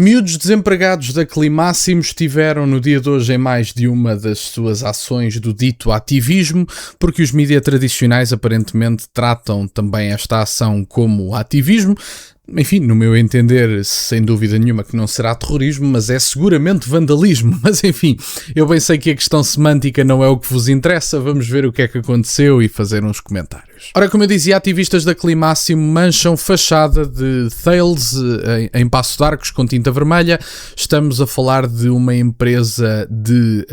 Miúdos desempregados da Climáximo estiveram no dia de hoje em mais de uma das suas ações do dito ativismo, porque os mídias tradicionais aparentemente tratam também esta ação como ativismo. Enfim, no meu entender, sem dúvida nenhuma que não será terrorismo, mas é seguramente vandalismo. Mas enfim, eu bem sei que a questão semântica não é o que vos interessa, vamos ver o que é que aconteceu e fazer uns comentários. Ora, como eu dizia, ativistas da Climáximo mancham fachada de Thales em Paços de Arcos com tinta vermelha. Estamos a falar de uma empresa de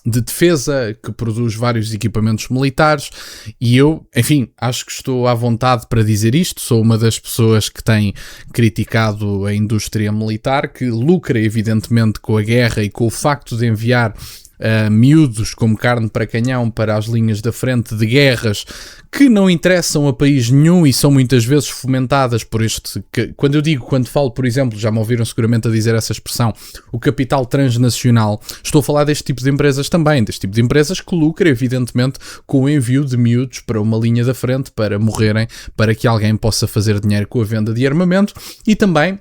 defesa que produz vários equipamentos militares e eu, enfim, acho que estou à vontade para dizer isto. Sou uma das pessoas que tem criticado a indústria militar, que lucra evidentemente com a guerra e com o facto de enviar miúdos como carne para canhão para as linhas da frente de guerras que não interessam a país nenhum e são muitas vezes fomentadas por quando falo, por exemplo, já me ouviram seguramente a dizer essa expressão, o capital transnacional, estou a falar deste tipo de empresas também, deste tipo de empresas que lucra evidentemente com o envio de miúdos para uma linha da frente para morrerem, para que alguém possa fazer dinheiro com a venda de armamento e também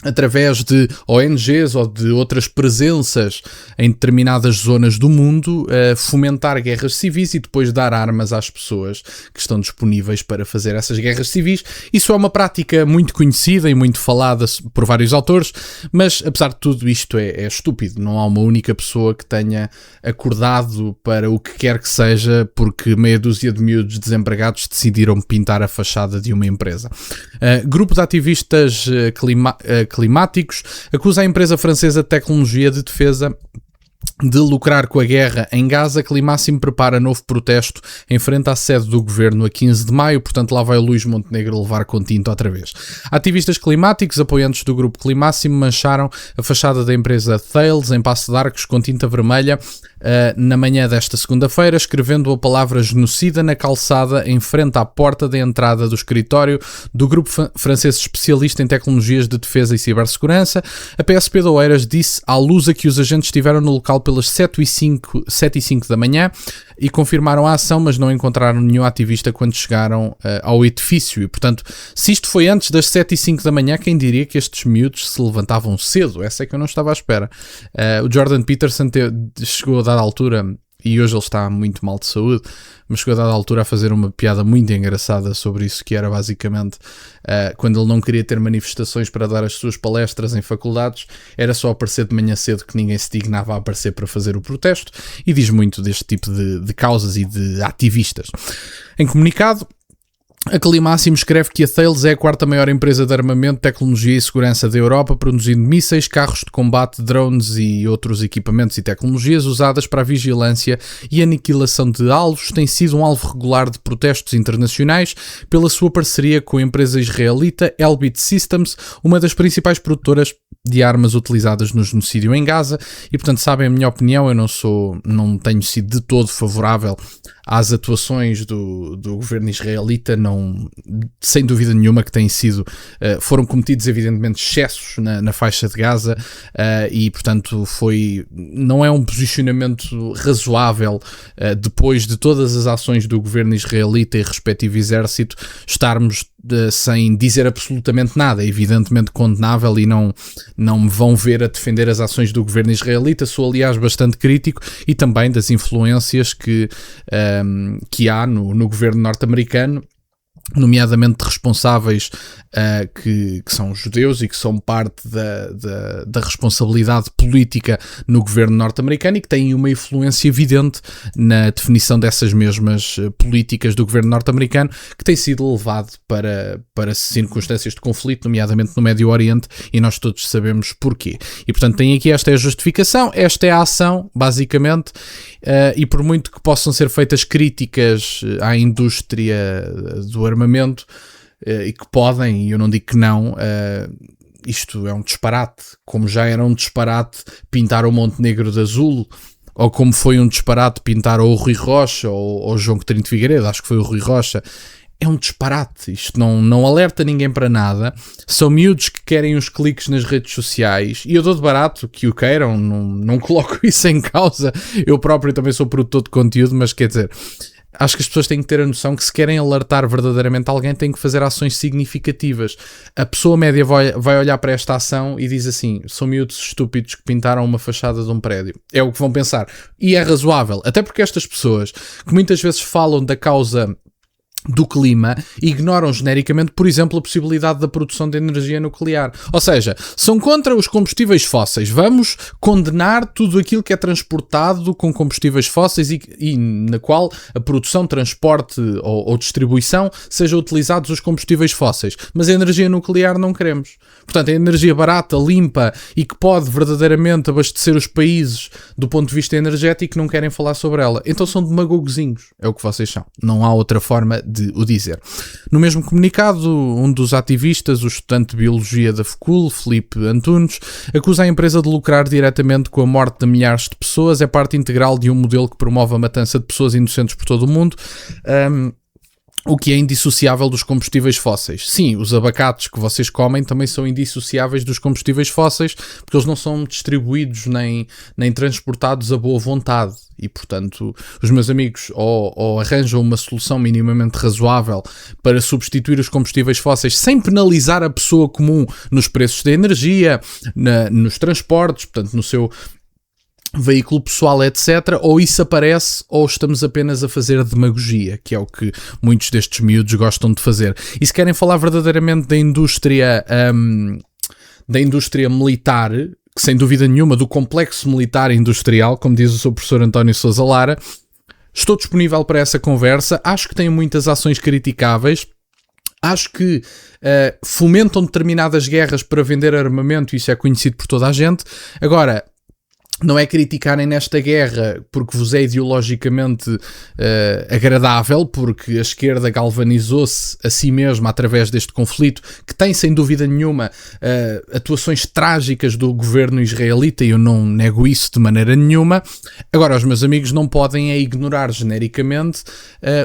através de ONGs ou de outras presenças em determinadas zonas do mundo, fomentar guerras civis e depois dar armas às pessoas que estão disponíveis para fazer essas guerras civis. Isso é uma prática muito conhecida e muito falada por vários autores, mas apesar de tudo isto é estúpido. Não há uma única pessoa que tenha acordado para o que quer que seja porque meia dúzia de miúdos desempregados decidiram pintar a fachada de uma empresa. Grupo de ativistas climáticos acusa a empresa francesa de tecnologia de defesa de lucrar com a guerra em Gaza. Climáximo prepara novo protesto em frente à sede do governo a 15 de maio, portanto lá vai o Luís Montenegro levar com tinta outra vez. Ativistas climáticos, apoiantes do grupo Climáximo, mancharam a fachada da empresa Thales em Paços de Arcos com tinta vermelha na manhã desta segunda-feira, escrevendo a palavra genocida na calçada em frente à porta da entrada do escritório do grupo francês especialista em tecnologias de defesa e cibersegurança. A PSP de Oeiras disse à Lusa que os agentes estiveram no local pelas 7h05 da manhã e confirmaram a ação, mas não encontraram nenhum ativista quando chegaram ao edifício. E, portanto, se isto foi antes das 7h05 da manhã, quem diria que estes miúdos se levantavam cedo? Essa é que eu não estava à espera. O Jordan Peterson chegou a dada altura, e hoje ele está muito mal de saúde, mas chegou a dada altura a fazer uma piada muito engraçada sobre isso, que era basicamente quando ele não queria ter manifestações para dar as suas palestras em faculdades, era só aparecer de manhã cedo que ninguém se dignava a aparecer para fazer o protesto, e diz muito deste tipo de causas e de ativistas. Em comunicado, a Climáximo escreve que a Thales é a quarta maior empresa de armamento, tecnologia e segurança da Europa, produzindo mísseis, carros de combate, drones e outros equipamentos e tecnologias usadas para a vigilância e aniquilação de alvos. Tem sido um alvo regular de protestos internacionais pela sua parceria com a empresa israelita Elbit Systems, uma das principais produtoras de armas utilizadas no genocídio em Gaza. E portanto, sabem a minha opinião, eu não tenho sido de todo favorável às atuações do governo israelita, não, sem dúvida nenhuma que foram cometidos evidentemente excessos na faixa de Gaza e portanto não é um posicionamento razoável depois de todas as ações do governo israelita e respectivo exército estarmos sem dizer absolutamente nada. É evidentemente condenável e não me vão ver a defender as ações do governo israelita. Sou aliás bastante crítico e também das influências que há no governo norte-americano, nomeadamente de responsáveis que são judeus e que são parte da responsabilidade política no governo norte-americano e que têm uma influência evidente na definição dessas mesmas políticas do governo norte-americano, que tem sido levado para circunstâncias de conflito, nomeadamente no Médio Oriente, e nós todos sabemos porquê. E portanto tem aqui, esta é a justificação, esta é a ação, basicamente, e por muito que possam ser feitas críticas à indústria do armamento, e que podem, e eu não digo que não, isto é um disparate, como já era um disparate pintar o Montenegro de azul, ou como foi um disparate pintar ou o Rui Rocha ou o João Coutinho de Figueiredo, acho que foi o Rui Rocha. É um disparate, isto não alerta ninguém para nada, são miúdos que querem os cliques nas redes sociais, e eu dou de barato que o queiram, não coloco isso em causa, eu próprio também sou produtor de conteúdo, mas quer dizer, Acho que as pessoas têm que ter a noção que se querem alertar verdadeiramente alguém, têm que fazer ações significativas. A pessoa média vai olhar para esta ação e diz assim: são miúdos estúpidos que pintaram uma fachada de um prédio. É o que vão pensar. E é razoável. Até porque estas pessoas que muitas vezes falam da causa do clima, ignoram genericamente, por exemplo, a possibilidade da produção de energia nuclear. Ou seja, são contra os combustíveis fósseis. Vamos condenar tudo aquilo que é transportado com combustíveis fósseis e na qual a produção, transporte ou distribuição seja utilizados os combustíveis fósseis. Mas a energia nuclear não queremos. Portanto, a energia barata, limpa e que pode verdadeiramente abastecer os países do ponto de vista energético, não querem falar sobre ela. Então são demagogozinhos. É o que vocês são. Não há outra forma de o dizer. No mesmo comunicado, um dos ativistas, o estudante de Biologia da FCUL, Filipe Antunes, acusa a empresa de lucrar diretamente com a morte de milhares de pessoas. É parte integral de um modelo que promove a matança de pessoas inocentes por todo o mundo. O que é indissociável dos combustíveis fósseis. Sim, os abacates que vocês comem também são indissociáveis dos combustíveis fósseis, porque eles não são distribuídos nem transportados a boa vontade. E, portanto, os meus amigos ou arranjam uma solução minimamente razoável para substituir os combustíveis fósseis sem penalizar a pessoa comum nos preços da energia, nos transportes, portanto, no seu veículo pessoal, etc. Ou isso aparece, ou estamos apenas a fazer demagogia, que é o que muitos destes miúdos gostam de fazer. E se querem falar verdadeiramente da indústria militar, que sem dúvida nenhuma, do complexo militar e industrial, como diz o seu professor António Sousa Lara, estou disponível para essa conversa. Acho que têm muitas ações criticáveis. Acho que fomentam determinadas guerras para vender armamento, isso é conhecido por toda a gente. Agora, não é criticarem nesta guerra porque vos é ideologicamente agradável, porque a esquerda galvanizou-se a si mesma através deste conflito, que tem sem dúvida nenhuma atuações trágicas do governo israelita, e eu não nego isso de maneira nenhuma. Agora, os meus amigos não podem ignorar genericamente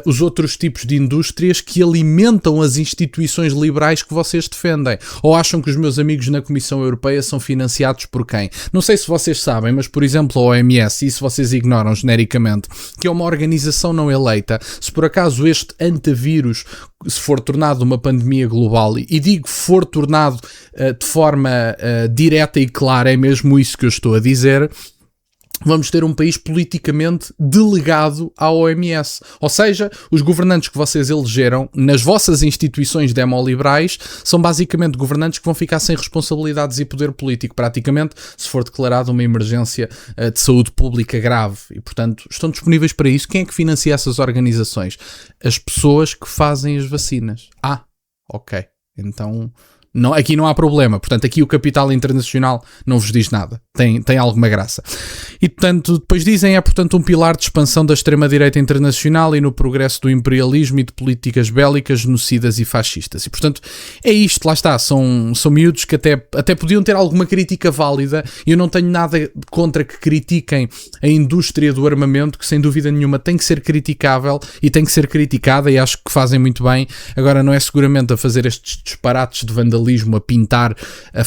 os outros tipos de indústrias que alimentam as instituições liberais que vocês defendem. Ou acham que os meus amigos na Comissão Europeia são financiados por quem? Não sei se vocês sabem, mas por exemplo a OMS, isso vocês ignoram genericamente, que é uma organização não eleita. Se por acaso este antivírus se for tornado uma pandemia global, e digo for tornado de forma direta e clara, é mesmo isso que eu estou a dizer, vamos ter um país politicamente delegado à OMS. Ou seja, os governantes que vocês elegeram nas vossas instituições demoliberais são basicamente governantes que vão ficar sem responsabilidades e poder político, praticamente, se for declarada uma emergência de saúde pública grave. E, portanto, estão disponíveis para isso. Quem é que financia essas organizações? As pessoas que fazem as vacinas. Ah, ok. Então... Não, aqui não há problema, portanto aqui o capital internacional não vos diz nada, tem alguma graça. E portanto, depois dizem, é portanto um pilar de expansão da extrema-direita internacional e no progresso do imperialismo e de políticas bélicas, genocidas e fascistas. E portanto é isto, lá está, são miúdos que até podiam ter alguma crítica válida, e eu não tenho nada contra que critiquem a indústria do armamento, que sem dúvida nenhuma tem que ser criticável e tem que ser criticada, e acho que fazem muito bem. Agora não é seguramente a fazer estes disparates de vandalismo, a pintar a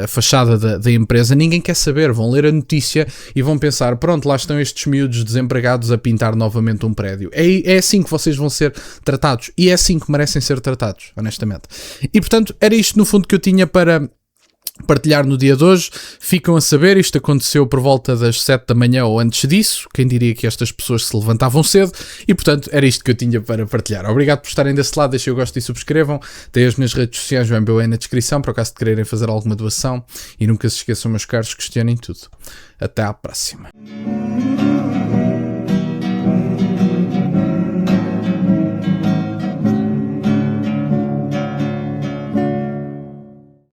fachada da empresa. Ninguém quer saber, vão ler a notícia e vão pensar, pronto, lá estão estes miúdos desempregados a pintar novamente um prédio. É assim que vocês vão ser tratados, e é assim que merecem ser tratados, honestamente. E portanto, era isto no fundo que eu tinha para partilhar no dia de hoje. Ficam a saber, isto aconteceu por volta das 7 da manhã ou antes disso, quem diria que estas pessoas se levantavam cedo, e portanto era isto que eu tinha para partilhar. Obrigado por estarem desse lado, deixem o gosto e subscrevam, têm as minhas redes sociais, o MBA na descrição, por acaso de quererem fazer alguma doação, e nunca se esqueçam, meus caros, questionem tudo. Até à próxima.